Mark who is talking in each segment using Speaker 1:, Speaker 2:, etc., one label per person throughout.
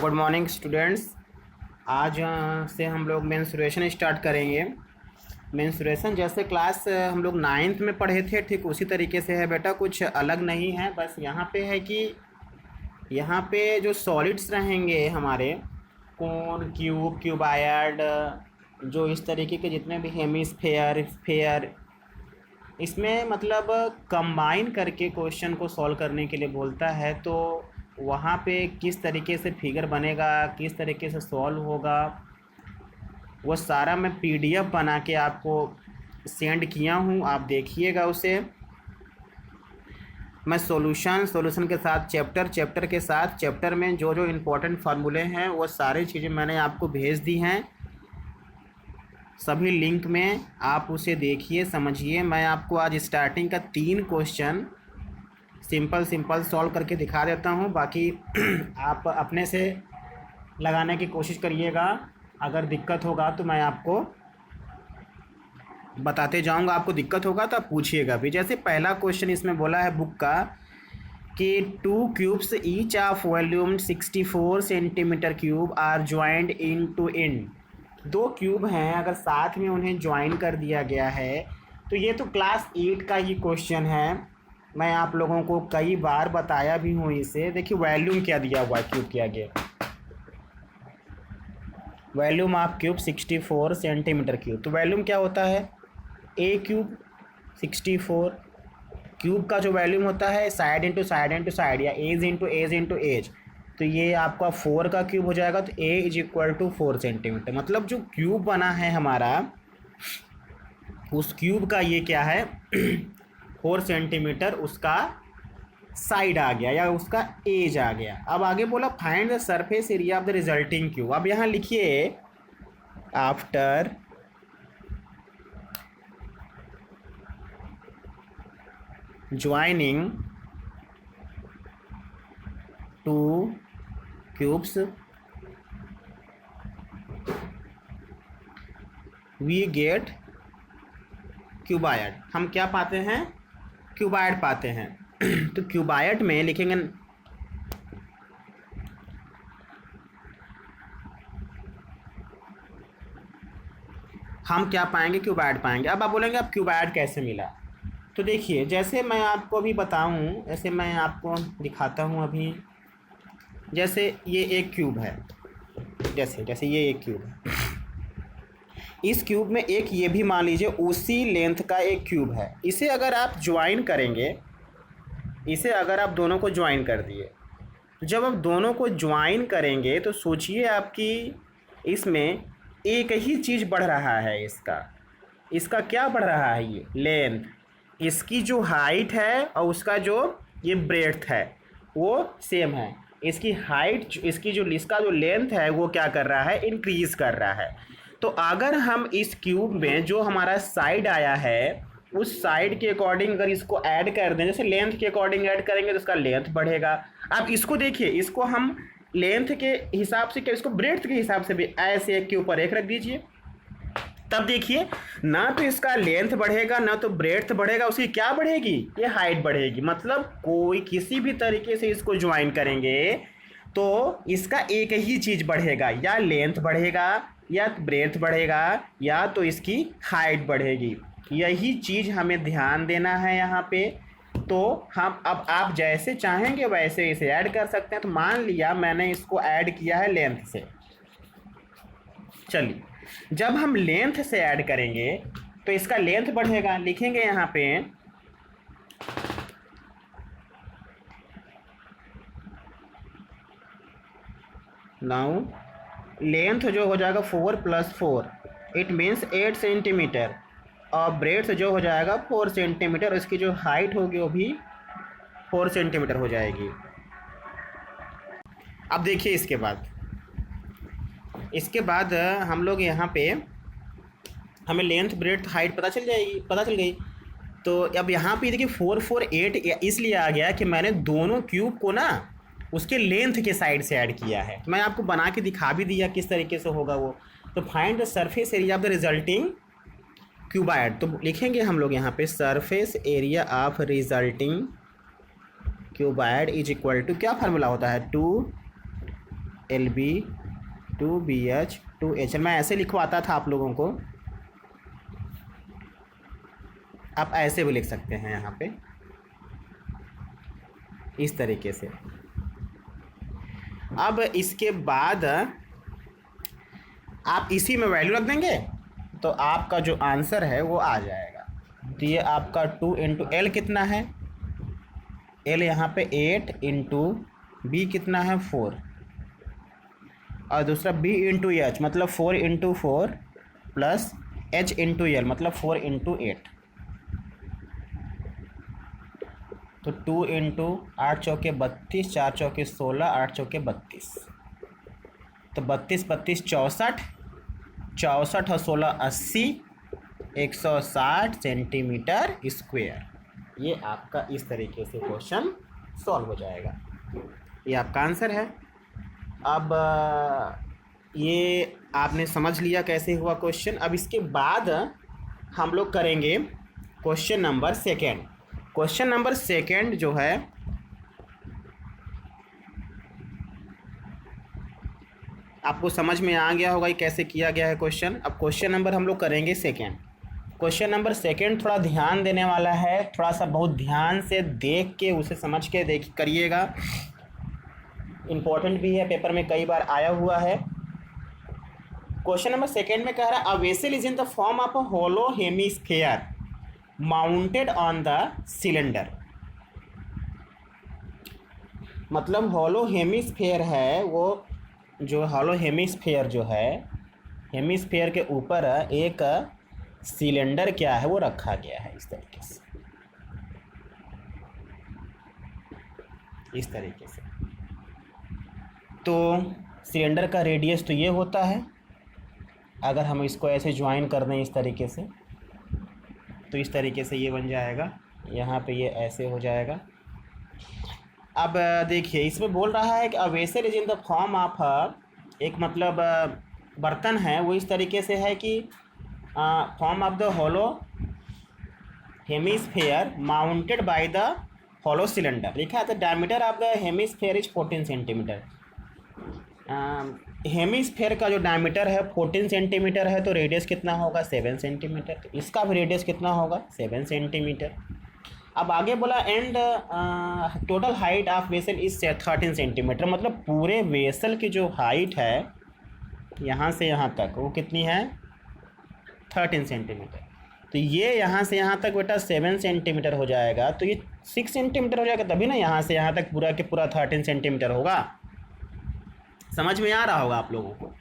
Speaker 1: Good morning students. आज से हम लोग मेंस्ट्रुएशन स्टार्ट करेंगे। मेंस्ट्रुएशन जैसे क्लास हम लोग नाइन्थ में पढ़े थे, ठीक उसी तरीके से है बेटा, कुछ अलग नहीं है। बस यहाँ पे है कि यहाँ पे जो सॉलिड्स रहेंगे हमारे, कोन, क्यूब, क्यूबायड, जो इस तरीके के जितने भी हेमिस्फेयर, स्फेयर, इसमें मतलब कंबाइन करके क्वेश्चन को सॉल्व करने के लिए बोलता है। तो वहाँ पे किस तरीके से फिगर बनेगा, किस तरीके से सॉल्व होगा, वो सारा मैं पीडीएफ बना के आपको सेंड किया हूँ, आप देखिएगा उसे। मैं सॉल्यूशन के साथ चैप्टर के साथ चैप्टर में जो जो इम्पोर्टेंट फार्मूले हैं वो सारी चीज़ें मैंने आपको भेज दी हैं, सभी लिंक में। आप उसे देखिए, समझिए। मैं आपको आज स्टार्टिंग का 3 क्वेश्चन सिंपल सॉल्व करके दिखा देता हूँ। बाकी आप अपने से लगाने की कोशिश करिएगा। अगर दिक्कत होगा तो मैं आपको बताते जाऊँगा। आपको दिक्कत होगा तो आप पूछिएगा भी। जैसे पहला क्वेश्चन इसमें बोला है बुक का कि 2 cubes each of volume 64 centimetre cube are joined in to end. 2 cube हैं, अगर साथ में उन्हें ज्वाइन कर दिया गया है तो ये तो क्लास 8 का ही क्वेश्चन है। मैं आप लोगों को कई बार बताया भी हूँ इसे। देखिए वॉल्यूम क्या दिया हुआ है क्यूब के आगे, volume of cube 64 centimetre cube. तो वॉल्यूम क्या होता है, ए क्यूब 64। क्यूब का जो वॉल्यूम होता है side into side into side, या edge into edge into edge. तो ये आपका 4 का क्यूब हो जाएगा, तो a is equal to 4 centimetre. मतलब जो क्यूब बना है हमारा, उस क्यूब का ये क्या है 4 सेंटीमीटर उसका साइड आ गया, या उसका एज आ गया। अब आगे बोला find the surface area of the resulting cube. अब यहाँ लिखिए after joining 2 cubes we get cuboid. हम क्या पाते हैं, क्यूबायड पाते हैं। तो क्यूबायड में लिखेंगे, हम क्या पाएंगे, क्यूबायड पाएंगे। अब आप बोलेंगे अब क्यूबायड कैसे मिला। तो देखिए जैसे मैं आपको अभी बताऊं, ऐसे मैं आपको दिखाता हूं अभी। जैसे ये एक क्यूब है, जैसे ये एक क्यूब है। इस क्यूब में एक ये भी मान लीजिए उसी लेंथ का एक क्यूब है। इसे अगर आप ज्वाइन करेंगे, इसे अगर आप दोनों को ज्वाइन कर दिए, तो जब आप दोनों को ज्वाइन करेंगे तो सोचिए आपकी इसमें एक ही चीज़ बढ़ रहा है। इसका क्या बढ़ रहा है, ये लेंथ। इसकी जो हाइट है और उसका जो ये ब्रेड्थ है वो सेम है। इसकी हाइट, इसका जो लेंथ है वो क्या कर रहा है, इंक्रीज कर रहा है। तो अगर हम इस क्यूब में जो हमारा साइड आया है, उस साइड के अकॉर्डिंग अगर इसको ऐड कर दें, जैसे लेंथ के अकॉर्डिंग ऐड करेंगे तो इसका लेंथ बढ़ेगा। अब इसको देखिए, इसको हम लेंथ के हिसाब से क्या, इसको ब्रेड्थ के हिसाब से भी ऐसे एक के ऊपर एक रख दीजिए। तब देखिए ना तो इसका लेंथ बढ़ेगा ना तो ब्रेड्थ बढ़ेगा, उसकी क्या बढ़ेगी, ये हाइट बढ़ेगी। मतलब कोई किसी भी तरीके से इसको ज्वाइन करेंगे तो इसका एक ही चीज़ बढ़ेगा, या लेंथ बढ़ेगा या ब्रेड्थ बढ़ेगा या तो इसकी हाइट बढ़ेगी। यही चीज़ हमें ध्यान देना है यहाँ पे। तो हम अब आप जैसे चाहेंगे वैसे इसे ऐड कर सकते हैं। तो मान लिया मैंने इसको ऐड किया है लेंथ से। चलिए जब हम लेंथ से ऐड करेंगे तो इसका लेंथ बढ़ेगा। लिखेंगे यहाँ पे नाउ लेंथ जो हो जाएगा 4 + 4, इट मीन्स 8 सेंटीमीटर। और ब्रेड्थ जो हो जाएगा 4 सेंटीमीटर। इसकी जो हाइट होगी वो भी 4 सेंटीमीटर हो जाएगी। अब देखिए इसके बाद हम लोग यहाँ पे हमें लेंथ, ब्रेड्थ, हाइट पता चल गई। तो अब यहाँ पे देखिए 4 4 8 इसलिए आ गया कि मैंने दोनों क्यूब को ना उसके लेंथ के साइड से ऐड किया है। तो मैं आपको बना के दिखा भी दिया किस तरीके से होगा वो। तो find the surface area of the resulting cuboid. तो लिखेंगे हम लोग यहाँ पे surface area of resulting cuboid is equal to, क्या फार्मूला होता है, 2 LB 2BH 2HL। मैं ऐसे लिखवाता था आप लोगों को, आप ऐसे भी लिख सकते हैं यहाँ पे इस तरीके से। अब इसके बाद आप इसी में वैल्यू रख देंगे तो आपका जो आंसर है वो आ जाएगा। तो ये आपका 2 इंटू एल कितना है, एल यहाँ पे 8 इंटू बी कितना है 4, और दूसरा बी इंटू एच मतलब 4 into 4 plus H into L मतलब 4 इंटू 8। तो 2 इंटू 8 चौके 32, 4 चौके 16, 8 चौके 32, तो 32 32 64, 64 और 16 80, 160 सेंटीमीटर स्क्वायर। ये आपका इस तरीके से क्वेश्चन सॉल्व हो जाएगा। ये आपका आंसर है। अब ये आपने समझ लिया कैसे हुआ क्वेश्चन। अब इसके बाद हम लोग करेंगे question number second. Question number second जो है आपको समझ में आ गया होगा ये कैसे किया गया है क्वेश्चन। अब क्वेश्चन नंबर हम लोग करेंगे सेकेंड। क्वेश्चन नंबर सेकेंड थोड़ा ध्यान देने वाला है, थोड़ा सा बहुत ध्यान से देख के उसे समझ के करिएगा। इम्पोर्टेंट भी है, पेपर में कई बार आया हुआ है। क्वेश्चन नंबर सेकेंड में कह रहा है a vessel is in the form of a hollow hemisphere mounted on the cylinder. मतलब होलो हेमिस्फीयर है, वो जो होलो हेमिस्फीयर जो है, हेमिस्फीयर के ऊपर एक सिलेंडर क्या है वो रखा गया है इस तरीके से, इस तरीके से। तो सिलेंडर का रेडियस तो ये होता है, अगर हम इसको ऐसे ज्वाइन कर दें इस तरीके से तो इस तरीके से ये बन जाएगा, यहाँ पे ये ऐसे हो जाएगा। अब देखिए इसमें बोल रहा है कि अ vessel is in the form of, एक मतलब बर्तन है वो इस तरीके से है कि form of the hollow hemisphere mounted by the hollow cylinder. लिखा है the diameter of the hemisphere is 14 centimetre. Hemisphere का जो डायमीटर है 14 सेंटीमीटर है, तो रेडियस कितना होगा 7 सेंटीमीटर। तो इसका भी रेडियस कितना होगा 7 सेंटीमीटर। अब आगे बोला and total height of vessel is 13 centimetre. मतलब पूरे वेसल की जो हाइट है यहाँ से यहाँ तक वो कितनी है 13 सेंटीमीटर। तो ये यहाँ से यहाँ तक बेटा 7 सेंटीमीटर हो जाएगा, तो ये 6 सेंटीमीटर हो जाएगा, तभी ना यहाँ से यहाँ तक पूरा के पूरा 13 सेंटीमीटर होगा। समझ में आ रहा होगा आप लोगों को।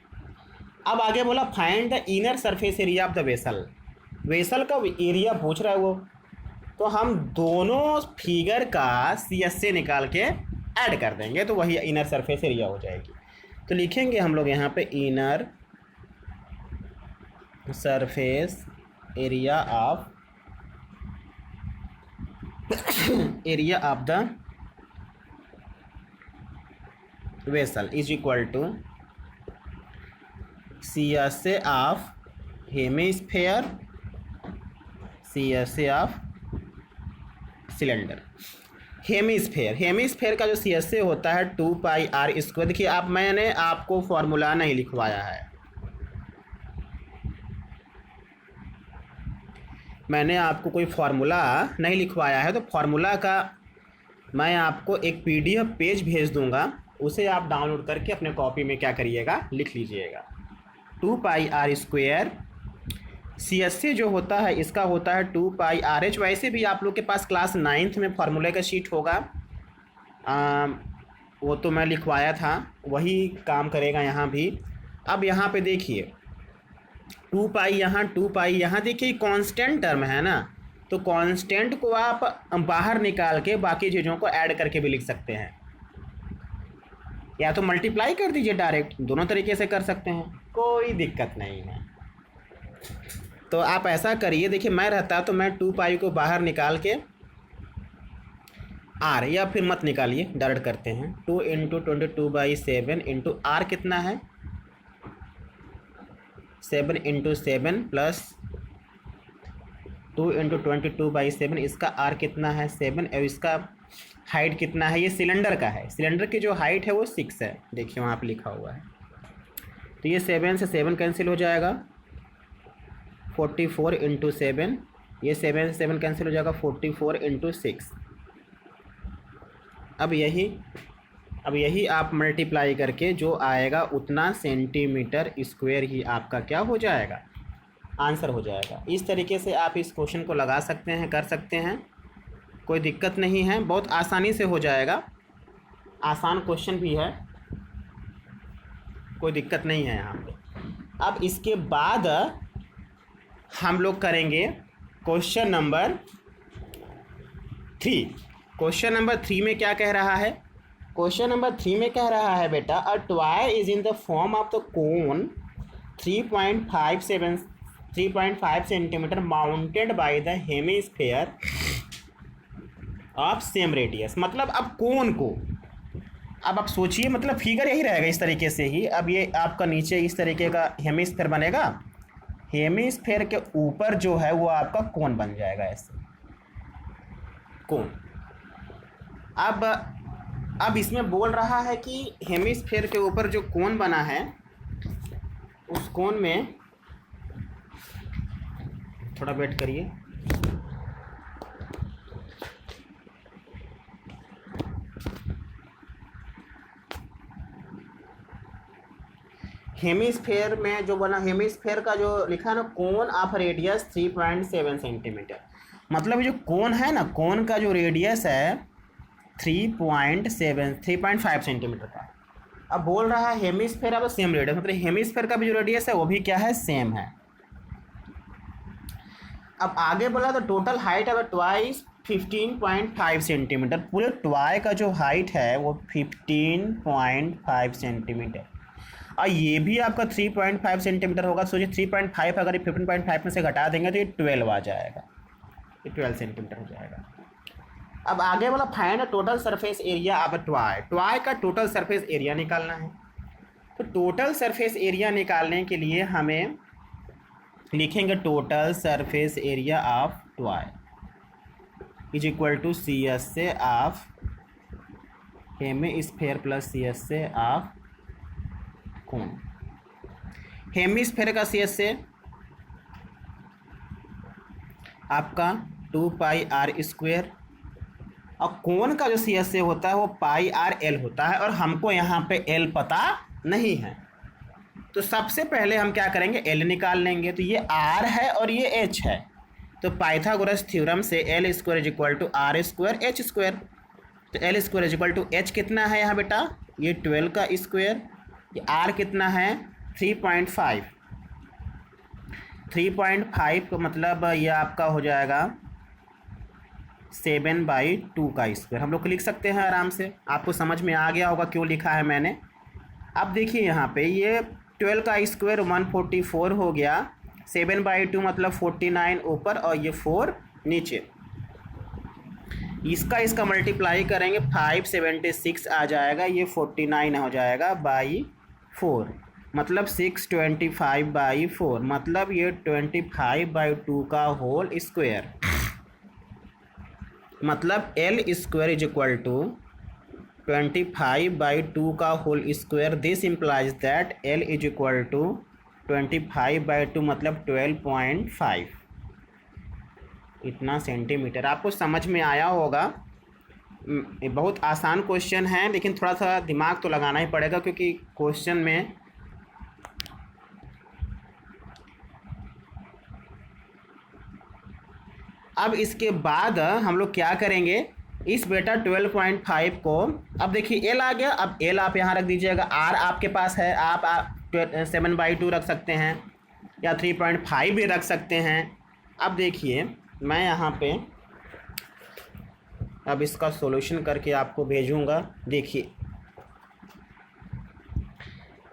Speaker 1: अब आगे बोला find the inner surface area of the vessel. Vessel का एरिया पूछ रहा है वो, तो हम दोनों फिगर का CSA निकाल के ऐड कर देंगे तो वही इनर सरफेस एरिया हो जाएगी। तो लिखेंगे हम लोग यहाँ पे inner surface area of the vessel is equal to CSA of hemisphere, CSA of cylinder. Hemisphere का जो CSA होता है 2 पाई आर स्क्वायर। देखिए आप, मैंने आपको फॉर्मूला नहीं लिखवाया है, मैंने आपको कोई फार्मूला नहीं लिखवाया है, तो फार्मूला का मैं आपको एक PDF पेज भेज दूंगा, उसे आप डाउनलोड करके अपने कॉपी में क्या करिएगा लिख लीजिएगा। 2 पाई आर स्क्वायर CSA जो होता है इसका होता है 2 पाई RH। वैसे भी आप लोग के पास क्लास 9th में फार्मूले का शीट होगा, वो तो मैं लिखवाया था, वही काम करेगा यहाँ भी। अब यहाँ पे देखिए 2 पाई यहाँ, 2 पाई यहाँ, देखिए कांस्टेंट टर्म है ना, तो कांस्टेंट को आप बाहर निकाल के बाकी चीज़ों को ऐड करके भी लिख सकते हैं, या तो मल्टीप्लाई कर दीजिए डायरेक्ट, दोनों तरीके से कर सकते हैं, कोई दिक्कत नहीं है। तो आप ऐसा करिए, देखिए मैं रहता तो मैं 2 पाई को बाहर निकाल के आर, या फिर मत निकालिए डायरेक्ट करते हैं, 2 इंटू 22/7 इंटू आर कितना है 7 इंटू 7 प्लस 2 इंटू 22/7, इसका आर कितना है 7, और इसका हाइट कितना है, ये सिलेंडर का है, सिलेंडर की जो हाइट है वो 6 है, देखिए वहाँ पे लिखा हुआ है। तो ये 7 से 7 कैंसिल हो जाएगा, 44 इंटू 7, ये 7 से 7 कैंसिल हो जाएगा, 44 इंटू 6। अब यही आप मल्टीप्लाई करके जो आएगा उतना सेंटीमीटर स्क्वायर ही आपका क्या हो जाएगा, आंसर हो जाएगा। इस तरीके से आप इस क्वेश्चन को लगा सकते हैं, कर सकते हैं, कोई दिक्कत नहीं है, बहुत आसानी से हो जाएगा, आसान क्वेश्चन भी है, कोई दिक्कत नहीं है यहाँ पे। अब इसके बाद हम लोग करेंगे क्वेश्चन नंबर 3। क्वेश्चन नंबर 3 में क्या कह रहा है, क्वेश्चन नंबर 3 में कह रहा है बेटा, a toy is in the form of the cone 3.5 centimetre mounted by the hemisphere of same radius. मतलब अब कोन को, अब आप सोचिए, मतलब फिगर यही रहेगा इस तरीके से ही। अब ये आपका नीचे इस तरीके का हेमिस्फेयर बनेगा, हेमिस्फेयर के ऊपर जो है वो आपका कोन बन जाएगा, ऐसे कोन। अब इसमें बोल रहा है कि हेमिस्फेयर के ऊपर जो कोन बना है उस कोन में, थोड़ा वेट करिए, हेमिस्फेयर में जो बना, हेमिस्फेयर का जो लिखा है ना, कोन ऑफ रेडियस 3.7 सेंटीमीटर। मतलब जो कोन है ना, कोन का जो रेडियस है 3.5 सेंटीमीटर का। अब बोल रहा है हेमिस्फेयर अब सेम रेडियस, मतलब हेमिस्फेयर का भी जो रेडियस है वो भी क्या है, सेम है। अब आगे बोला तो टोटल हाइट अब ट्वाइस 15.5 सेंटीमीटर, पूरे ट्वाई का जो हाइट है वो 15.5 सेंटीमीटर, और ये भी आपका 3.5 सेंटीमीटर होगा। सोचिए 3.5 अगर 15.5 में से घटा देंगे तो ये 12 आ जाएगा, ये 12 सेंटीमीटर हो जाएगा। अब आगे वाला find total surface area of toy, toy का टोटल सरफेस एरिया निकालना है। तो टोटल सरफेस एरिया निकालने के लिए हमें लिखेंगे total surface area of toy is equal to C S से of hemisphere plus C S से ऑफ कोन। हेमिस्फेयर का सी एस से आपका 2 पाई आर स्क्वेयर, और कोन का जो सी एस से होता है वो पाई आर एल होता है, और हमको यहाँ पे एल पता नहीं है। तो सबसे पहले हम क्या करेंगे, एल निकाल लेंगे। तो ये आर है और ये एच है, तो पाइथागोरस थ्योरम से l square is equal to r square h square. तो l square is equal to h कितना है यहाँ बेटा, ये 12 का स्क्वायर, ये आर कितना है 3.5, 3.5 का मतलब ये आपका हो जाएगा 7/2 का स्क्वायर। हम लोग लिख सकते हैं आराम से, आपको समझ में आ गया होगा क्यों लिखा है मैंने। अब देखिए यहाँ पे ये 12 का स्क्वायर 144 हो गया, 7/2 मतलब 49 ऊपर और ये 4 नीचे। इसका मल्टीप्लाई करेंगे 576 आ जाएगा, ये 49 हो जाएगा बाई 4, मतलब 625/4, मतलब ये 25/2 का होल स्क्वायर। मतलब L square is equal to 25/2 का whole square. This implies that L is equal to 25/2 मतलब 12.5 इतना सेंटीमीटर। आपको समझ में आया होगा, बहुत आसान क्वेश्चन है, लेकिन थोड़ा सा दिमाग तो लगाना ही पड़ेगा, क्योंकि क्वेश्चन में अब इसके बाद हम लोग क्या करेंगे, इस बेटा 12.5 को, अब देखिए एल आ गया, अब एल आप यहाँ रख दीजिएगा, आर आपके पास है, आप 7/2 रख सकते हैं या 3.5 भी रख सकते हैं। अब देखिए मैं यहाँ पे अब इसका सॉल्यूशन करके आपको भेजूँगा। देखिए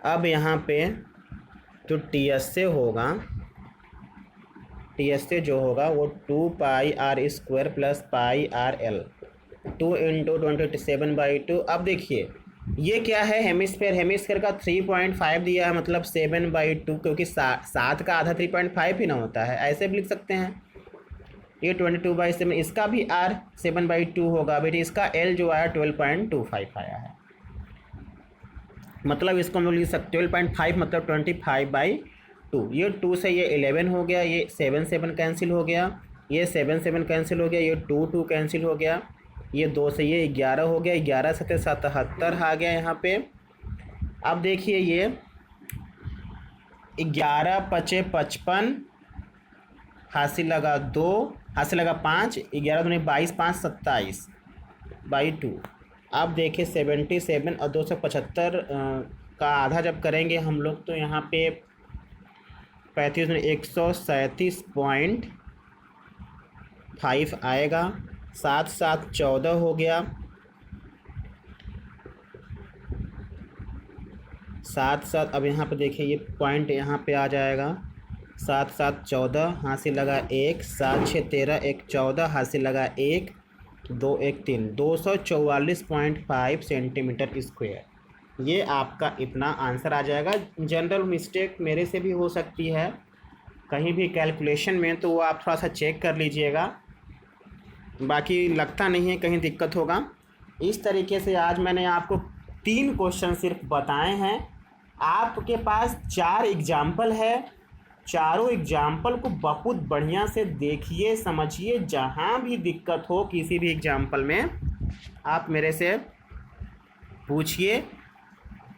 Speaker 1: अब यहाँ पे जो टी एस से होगा, टी एस से जो होगा वो 2 pi r square plus pi r l, 2 into 27/2। अब देखिए ये क्या है, हेमिस्फेयर, हेमिस्फेयर का 3.5 दिया है, मतलब 7/2, क्योंकि 7 का आधा 3.5 ही ना होता है, ऐसे भी लिख सकते हैं। ये 22/7, इसका भी आर 7/2 होगा बेटी। इसका एल जो आया 12.25 आया है, मतलब इसको हम लोग लिख सकते 12.5 मतलब 25/2। ये 2 से ये 11 हो गया, ये 7 कैंसिल हो गया, ये 7 कैंसिल हो गया, ये 2 कैंसिल हो गया, ये 2 से ये 11 हो गया, 11 से 77 आ गया यहाँ पे। अब देखिए ये 11 पचे 55, हासिल लगा 2, हासिल लगा 5, 11 दूनी 22, 5 27/2। अब देखिए 77 और 275 का आधा जब करेंगे हम लोग तो यहाँ पे 35 में 137.5 आएगा। 7 7 14 हो गया, 7 7। अब यहाँ पे देखिए ये पॉइंट यहाँ पे आ जाएगा, 7 7 14, हासिल लगा 1, 7 6 13, 1 14, हासिल लगा 1, 2 1 3, 244.5 सेंटीमीटर स्क्वायर। ये आपका इतना आंसर आ जाएगा। जनरल मिस्टेक मेरे से भी हो सकती है कहीं भी कैलकुलेशन में, तो वो आप थोड़ा सा चेक कर लीजिएगा, बाकी लगता नहीं है कहीं दिक्कत होगा। इस तरीके से आज मैंने आपको 3 क्वेश्चन सिर्फ बताए हैं। आपके पास 4 एग्जाम्पल है, चारों एग्जाम्पल को बहुत बढ़िया से देखिए, समझिए। जहाँ भी दिक्कत हो किसी भी एग्जाम्पल में आप मेरे से पूछिए,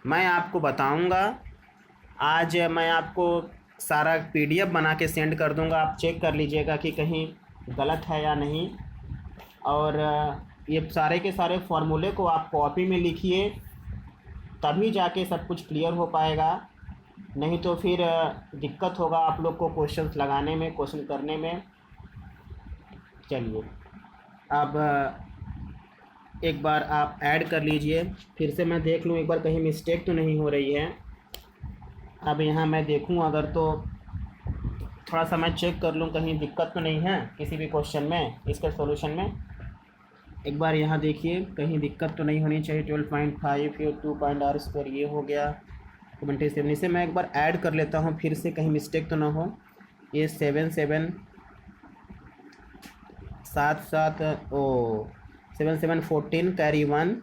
Speaker 1: मैं आपको बताऊंगा। आज मैं आपको सारा PDF बना के सेंड कर दूंगा, आप चेक कर लीजिएगा कि कहीं गलत है या नहीं। और ये सारे के सारे फॉर्मूले को आप कॉपी में लिखिए, तभी जाके सब कुछ क्लियर हो पाएगा, नहीं तो फिर दिक्कत होगा आप लोग को क्वेश्चंस लगाने में, क्वेश्चन करने में। चलिए अब एक बार आप ऐड कर लीजिए, फिर से मैं देख लूँ एक बार कहीं मिस्टेक तो नहीं हो रही है। अब यहाँ मैं देखूँ अगर तो थोड़ा सा मैं चेक कर लूँ कहीं दिक्कत तो नहीं है किसी भी क्वेश्चन में, इसके सॉल्यूशन में। एक बार यहाँ देखिए कहीं दिक्कत तो नहीं होनी चाहिए। 12.5 ये 2.r² ये हो गया 27। इसे मैं एक बार ऐड कर लेता हूँ फिर से, कहीं मिस्टेक तो ना हो। ये 7 7 7 7 7 7 14 कैरी 1,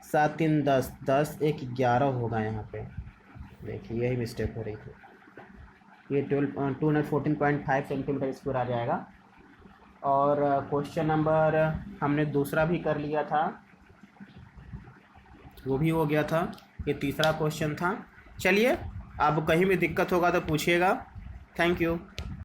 Speaker 1: 7 3 10 10 1 11 होगा यहाँ पे। देखिए यही मिस्टेक हो रही थी। ये 214.5 सेंटीमीटर स्क्वायर आ जाएगा। और क्वेश्चन नंबर हमने दूसरा भी कर लिया था, वो भी हो गया था। ये तीसरा क्वेश्चन था। चलिए अब कहीं भी दिक्कत होगा तो पूछिएगा। Thank you.